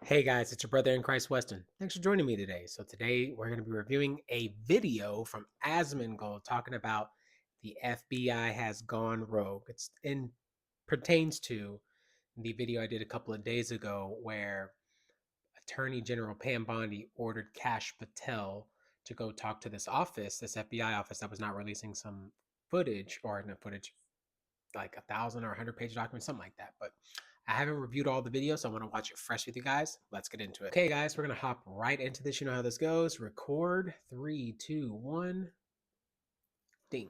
Hey guys, it's your brother in Christ, Weston. Thanks for joining me today. So today we're going to be reviewing a video from Asmongold talking about the FBI has gone rogue. It's in pertains to the video I did a couple of days ago where Attorney General Pam Bondi ordered Kash Patel to go talk to this office, this FBI office that was not releasing some footage or no footage, like 1,000 or 100-page document, something like that. But I haven't reviewed all the videos, so I want to watch it fresh with you guys. Let's get into it. Okay, guys, we're gonna hop right into this. You know how this goes. Record. 3, 2, 1. Ding.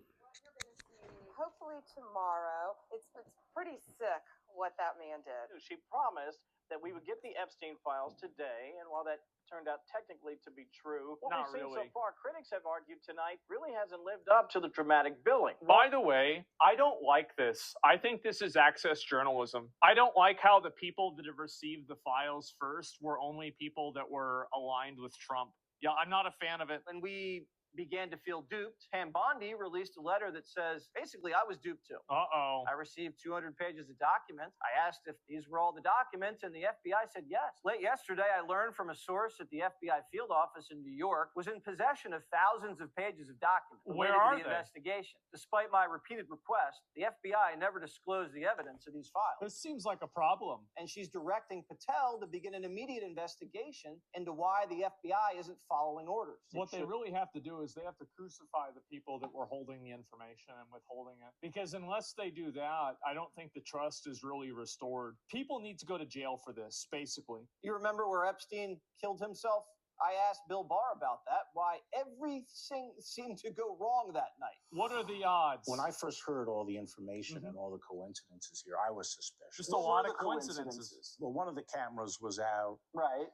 Hopefully tomorrow. It's pretty sick what that man did. She promised that we would get the Epstein files today, and while that turned out technically to be true, what Not we've seen really. so far, critics have argued tonight, really hasn't lived up to the dramatic billing. By the way, I don't like this. I think this is access journalism. I don't like how the people that have received the files first were only people that were aligned with Trump. Yeah, I'm not a fan of it. When we began to feel duped, Pam Bondi released a letter that says, basically, I was duped too. Uh-oh. I received 200 pages of documents. I asked if these were all the documents, and the FBI said yes. Late yesterday, I learned from a source at the FBI field office in New York was in possession of thousands of pages of documents Where related are to the they? investigation. Despite my repeated request, the FBI never disclosed the evidence of these files. This seems like a problem. And she's directing Patel to begin an immediate investigation into why the FBI isn't following orders. What they really have to do is they have to crucify the people that were holding the information and withholding it. Because unless they do that, I don't think the trust is really restored. People need to go to jail for this, basically. You remember where Epstein killed himself? I asked Bill Barr about that, why everything seemed to go wrong that night. What are the odds? When I first heard all the information and all the coincidences here, I was suspicious. Just a lot of coincidences. Well, one of the cameras was out. Right.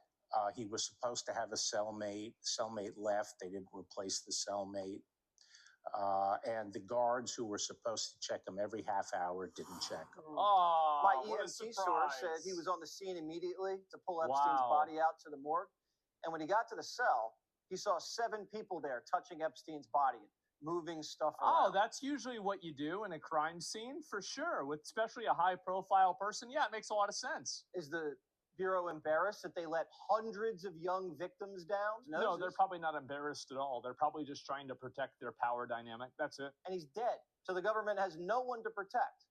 He was supposed to have a cellmate. Cellmate left. They didn't replace the cellmate. And the guards who were supposed to check him every half hour didn't check him. Oh, My what a EMT source surprise. said he was on the scene immediately to pull Epstein's body out to the morgue. And when he got to the cell, he saw 7 people there touching Epstein's body and moving stuff around. Oh, that's usually what you do in a crime scene, for sure. With especially a high-profile person, yeah, it makes a lot of sense. Is the Bureau embarrassed that they let hundreds of young victims down? No, they're probably not embarrassed at all. They're probably just trying to protect their power dynamic. That's it. And he's dead. So the government has no one to protect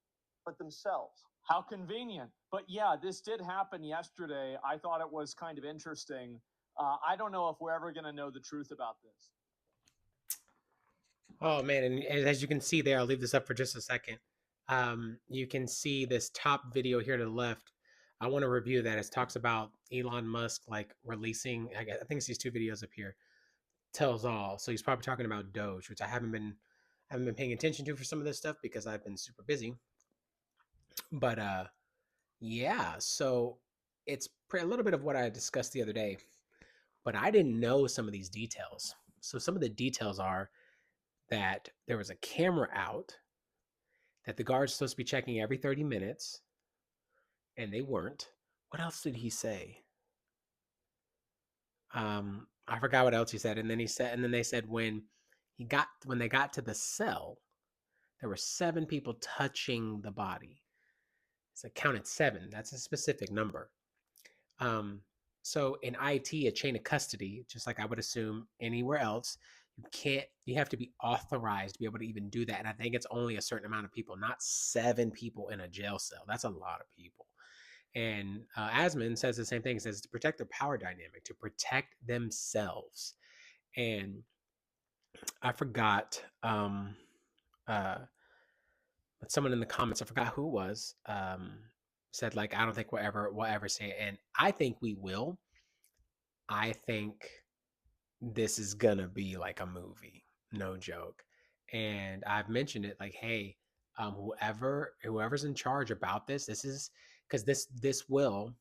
but themselves. How convenient. But yeah, this did happen yesterday. I thought it was kind of interesting. I don't know if we're ever going to know the truth about this. Oh man, and as you can see there, I'll leave this up for just a second. You can see this top video here to the left. I want to review that. It talks about Elon Musk like releasing. I think it's these 2 videos up here. Tells all. So he's probably talking about Doge, which I haven't been paying attention to for some of this stuff because I've been super busy. But yeah. So it's a little bit of what I discussed the other day, but I didn't know some of these details. So some of the details are that there was a camera out that the guard's supposed to be checking every 30 minutes. And they weren't. What else did he say? I forgot what else he said. And then they said when they got to the cell, there were 7 people touching the body. So it counted 7. That's a specific number. So in IT, a chain of custody, just like I would assume anywhere else, you have to be authorized to be able to even do that. And I think it's only a certain amount of people, not 7 people in a jail cell. That's a lot of people. And Asmon says the same thing. He says to protect their power dynamic, to protect themselves. And I forgot, but someone in the comments, I forgot who it was, said like, I don't think we'll ever say it. And I think we will. I think this is gonna be like a movie, no joke. And I've mentioned it like, hey, whoever's in charge about this is because this will.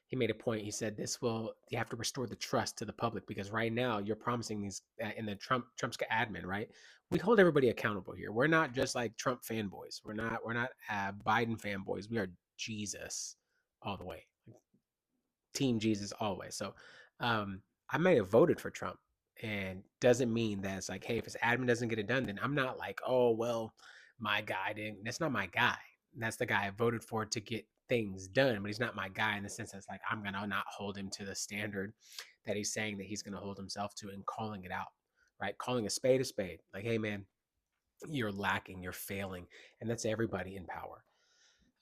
He made a point. He said you have to restore the trust to the public because right now you're promising these in the Trump's admin, right? We hold everybody accountable here. We're not just like Trump fanboys. We're not Biden fanboys. We are Jesus all the way, Team Jesus always. So I may have voted for Trump, and doesn't mean that it's like, hey, if his admin doesn't get it done, then I'm not like, oh well, my guy didn't. That's not my guy. That's the guy I voted for to get things done, but he's not my guy in the sense that's like I'm gonna not hold him to the standard that he's saying that he's gonna hold himself to, and calling it out, right? Calling a spade a spade. Like, hey man, you're lacking, you're failing, and that's everybody in power.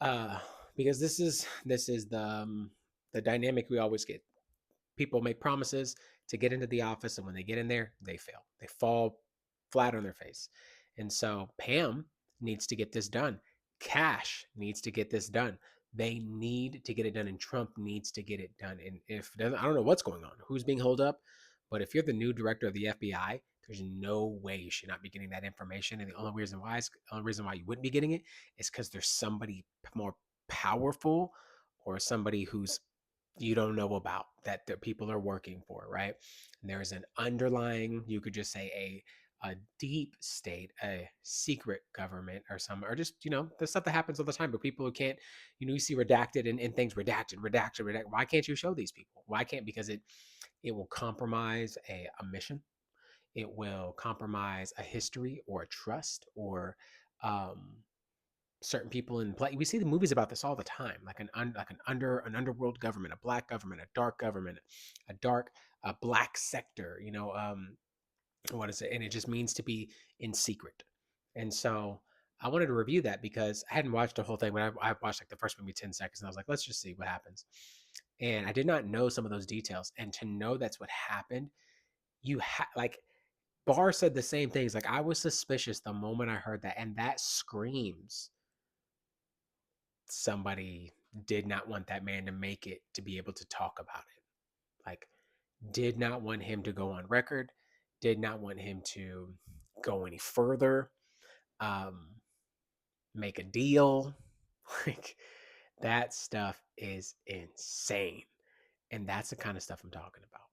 Uh, because this is the dynamic we always get. People make promises to get into the office, and when they get in there, they fail. They fall flat on their face. And so Pam needs to get this done. Cash needs to get this done. They need to get it done, and Trump needs to get it done. And if I don't know what's going on, who's being held up, but if you're the new director of the FBI, there's no way you should not be getting that information. And the only reason why you wouldn't be getting it is because there's somebody more powerful, or somebody who's you don't know about, that the people are working for, right? And there's an underlying, you could just say a deep state, a secret government, or some, or just the stuff that happens all the time. But people who can't, you see redacted and things redacted. Why can't you show these people? Why can't? Because it will compromise a mission. It will compromise a history or a trust, or um, certain people in play. We see the movies about this all the time, like an underworld government, a black government, a black sector. What is it? And it just means to be in secret. And so I wanted to review that because I hadn't watched the whole thing, but I watched like the first maybe 10 seconds, and I was like, let's just see what happens. And I did not know some of those details, and to know that's what happened, like Barr said the same things. Like, I was suspicious the moment I heard that, and that screams somebody did not want that man to make it to be able to talk about it. Like, did not want him to go on record, did not want him to go any further, um, make a deal. Like, that stuff is insane. And that's the kind of stuff I'm talking about.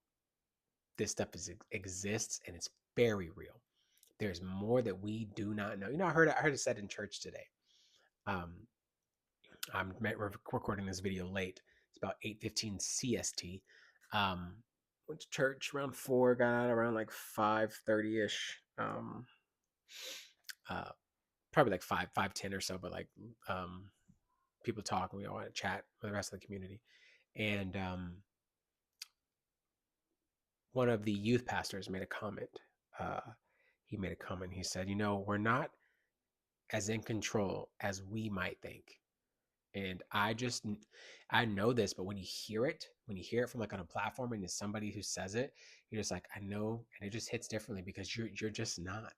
This stuff exists, and it's very real. There's more that we do not know. I heard it said in church today. Um, I'm recording this video late. It's about 8:15 CST. Went to church around 4, got out around like 5:30 ish. Uh, Probably like 5:10 or so, but like people talk, and we all want to chat with the rest of the community. And one of the youth pastors made a comment. He made a comment. He said, we're not as in control as we might think. And I know this, but when you hear it from like on a platform, and it's somebody who says it, you're just like, I know. And it just hits differently, because you're just not.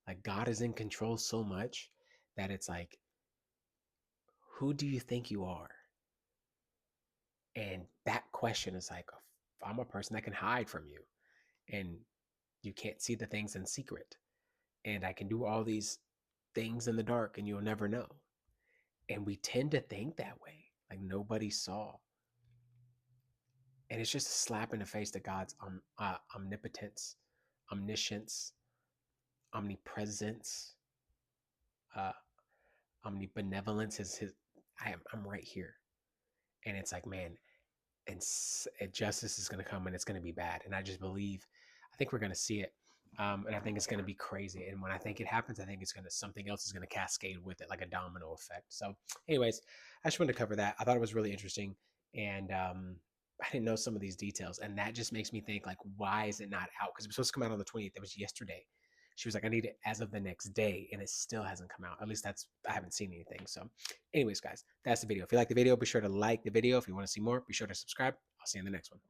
Like, God is in control so much that it's like, who do you think you are? And that question is like, I'm a person that can hide from you, and you can't see the things in secret, and I can do all these things in the dark, and you'll never know. And we tend to think that way, like nobody saw. And it's just a slap in the face to God's omnipotence, omniscience, omnipresence, uh, omnibenevolence. I'm right here. And it's like, man, and justice is going to come, and it's going to be bad. And I think we're going to see it. And I think it's going to be crazy. And when I think it happens, I think something else is going to cascade with it, like a domino effect. So anyways, I just wanted to cover that. I thought it was really interesting. And I didn't know some of these details. And that just makes me think, like, why is it not out? Because it was supposed to come out on the 20th. It was yesterday. She was like, I need it as of the next day. And it still hasn't come out. At least I haven't seen anything. So anyways, guys, that's the video. If you like the video, be sure to like the video. If you want to see more, be sure to subscribe. I'll see you in the next one.